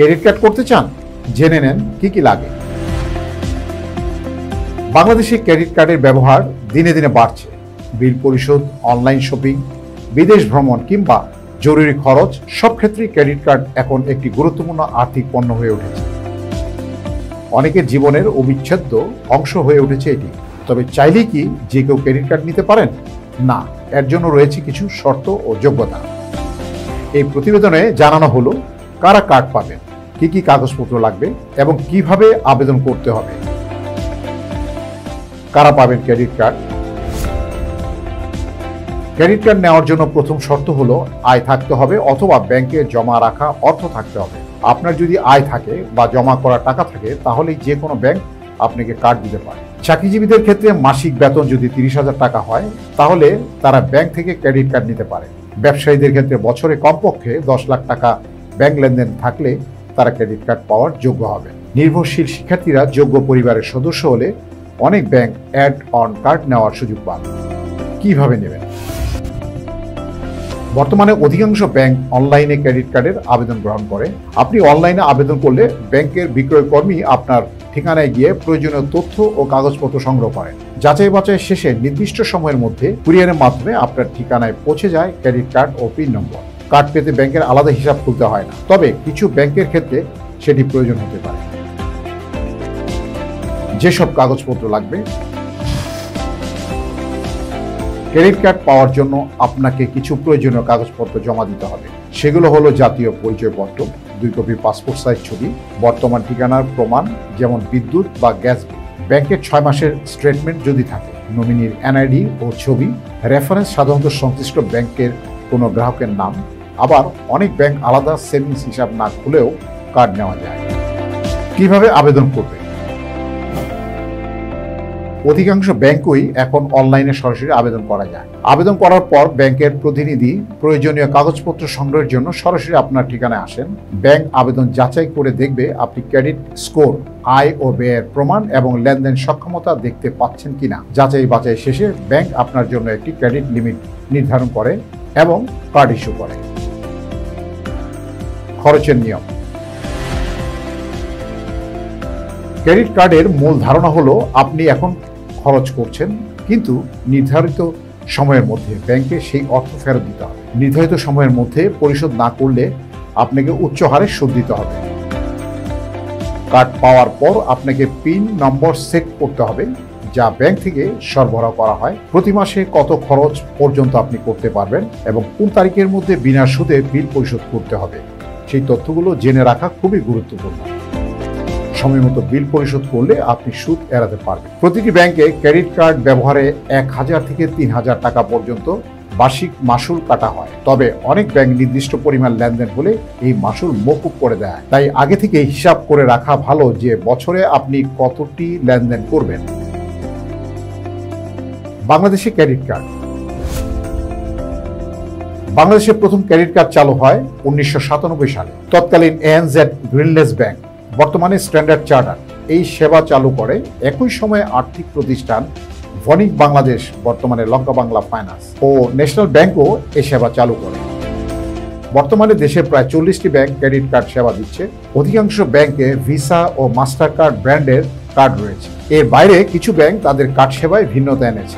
Credit card করতে চান? জেনে নেন কি কি লাগে। বাংলাদেশে ক্রেডিট কার্ডের ব্যবহার দিনে দিনে বাড়ছে। বিল পরিশোধ, অনলাইন শপিং, বিদেশ ভ্রমণ কিংবা জরুরি খরচ সব ক্ষেত্রেই ক্রেডিট কার্ড এখন একটি গুরুত্বপূর্ণ আর্থিক পণ্য হয়ে উঠেছে। অনেকের জীবনের অবিচ্ছেদ্য অংশ হয়ে উঠেছে এটি। তবে চাইলেই কি যে কেউ ক্রেডিট কার্ড নিতে পারেন? না, এর জন্য রয়েছে কিছু শর্ত ও যোগ্যতা। এই প্রতিবেদনে জানানো হলো কারা কার্ড পাবেন, কি কি কাগজপত্র লাগবে এবং কিভাবে আবেদন করতে হবে। কারা পাবেন ক্রেডিট কার্ড? ক্রেডিট কার্ড নেওয়ার জন্য প্রথম শর্ত হলো আয় থাকতে হবে অথবা ব্যাংকে জমা রাখা অর্থ থাকতে হবে। আপনার যদি আয় থাকে বা জমা করা টাকা থাকে তাহলে যে কোনো ব্যাংক আপনাকে কার্ড দিতে পারে। চাকরিজীবীদের ক্ষেত্রে মাসিক বেতন যদি 30,000 টাকা হয় তাহলে তারা ব্যাংক থেকে ক্রেডিট কার্ড নিতে পারে। ব্যবসায়ীদের ক্ষেত্রে বছরে কমপক্ষে 10 লাখ টাকা ব্যাংক লেনদেন থাকলে তারা ক্রেডিট কার্ড পাওয়ার যোগ্য হবে। নির্ভরশীল শিক্ষার্থীরা যোগ্য পরিবারের সদস্য হলে অনেক ব্যাংক অ্যাড অন কার্ড নেওয়ার সুযোগ পান। কিভাবে নেবেন? বর্তমানে অধিকাংশ ব্যাংক অনলাইনে ক্রেডিট কার্ডের আবেদন গ্রহণ করে। আপনি অনলাইনে আবেদন করলে ব্যাংকের বিক্রয়কর্মী আপনার ঠিকানায় গিয়ে প্রয়োজনীয় তথ্য ও কাগজপত্র সংগ্রহ করেন। যাচাই বাছাই শেষে নির্দিষ্ট সময়ের মধ্যে কুরিয়ারের মাধ্যমে আপনার ঠিকানায় পৌঁছে যায় ক্রেডিট কার্ড ও পিন নম্বর। কার্ড পেতে ব্যাংকের আলাদা হিসাব খুলতে হয় না, তবে কিছু ব্যাংকের ক্ষেত্রে সেটি প্রয়োজন হতে পারে। যেসব কাগজপত্র লাগবে: ক্রেডিট কার্ড পাওয়ার জন্য আপনাকে কিছু প্রয়োজনীয় কাগজপত্র জমা দিতে হবে। সেগুলো হলো জাতীয় পরিচয়পত্র, 2 কপি পাসপোর্ট সাইজ ছবি, বর্তমান ঠিকানার প্রমাণ যেমন বিদ্যুৎ বা গ্যাস বিল, ব্যাংকের 6 মাসের স্টেটমেন্ট যদি থাকে, নমিনির এনআইডি ও ছবি, রেফারেন্স সাধারণত সংশ্লিষ্ট ব্যাংকের কোনো গ্রাহকের নাম। আবার অনেক ব্যাংক আলাদা সেভিংস হিসাব না খুলেও কার্ড নেওয়া যায়। কিভাবে আবেদন করবে? অধিকাংশ ব্যাংকই এখন অনলাইনে সরাসরি আবেদন করা যায়। আবেদন করার পর ব্যাংকের প্রতিনিধি প্রয়োজনীয় কাগজপত্র সংগ্রহের জন্য সরাসরি আপনার ঠিকানায় আসেন। ব্যাংক আবেদন যাচাই করে দেখবে আপনি ক্রেডিট স্কোর, আয় ও ব্যয়ের প্রমাণ এবং লেনদেন সক্ষমতা দেখতে পাচ্ছেন কিনা। যাচাই বাছাই শেষে ব্যাংক আপনার জন্য একটি ক্রেডিট লিমিট নির্ধারণ করে এবং কার্ড ইস্যু করে। খরচের নিয়ম: ক্রেডিট কার্ডের মূল ধারণা হলো আপনি এখন খরচ করছেন, কিন্তু নির্ধারিত সময়ের মধ্যে ব্যাংকে সেই অর্থ ফেরত দিতে হবে। নির্ধারিত সময়ের মধ্যে পরিশোধ না করলে আপনাকে উচ্চ হারে সুদ দিতে হবে। কার্ড পাওয়ার পর আপনাকে পিন নম্বর সেট করতে হবে, যা ব্যাংক থেকে সরবরাহ করা হয়। প্রতি মাসে কত খরচ পর্যন্ত আপনি করতে পারবেন এবং কোন তারিখের মধ্যে বিনা সুদে বিল পরিশোধ করতে হবে, সেই তথ্যগুলো জেনে রাখা খুবই গুরুত্বপূর্ণ। সময় মতো বিল পরিশোধ করলে আপনি সুদ এড়াতে পারবেন। প্রতিটি ব্যাংকে ক্রেডিট কার্ড ব্যবহারে 1,000 থেকে 3,000 টাকা পর্যন্ত বার্ষিক মাসুল কাটা হয়। তবে অনেক ব্যাংক নির্দিষ্ট পরিমাণ লেনদেন হলে এই মাসুল মওকুফ করে দেয়। তাই আগে থেকে হিসাব করে রাখা ভালো যে বছরে আপনি কতটি লেনদেন করবেন। বাংলাদেশে ক্রেডিট কার্ড: বাংলাদেশে প্রথম ক্রেডিট কার্ড চালু হয় 1997 সালে। তৎকালীন ANZ গ্রিনলেস ব্যাংক, বর্তমানে স্ট্যান্ডার্ড চার্টার, এই সেবা চালু করে। একই সময়ে আর্থিক প্রতিষ্ঠান ভনিক বাংলাদেশ, বর্তমানে লঙ্কা বাংলা ফাইন্যান্স ও ন্যাশনাল ব্যাংকও এই সেবা চালু করে। বর্তমানে দেশে প্রায় 40টি ব্যাংক ক্রেডিট কার্ড সেবা দিচ্ছে। অধিকাংশ ব্যাংকে ভিসা ও মাস্টার কার্ড ব্র্যান্ডের কার্ড রয়েছে। এর বাইরে কিছু ব্যাংক তাদের কার্ড সেবায় ভিন্নতা এনেছে।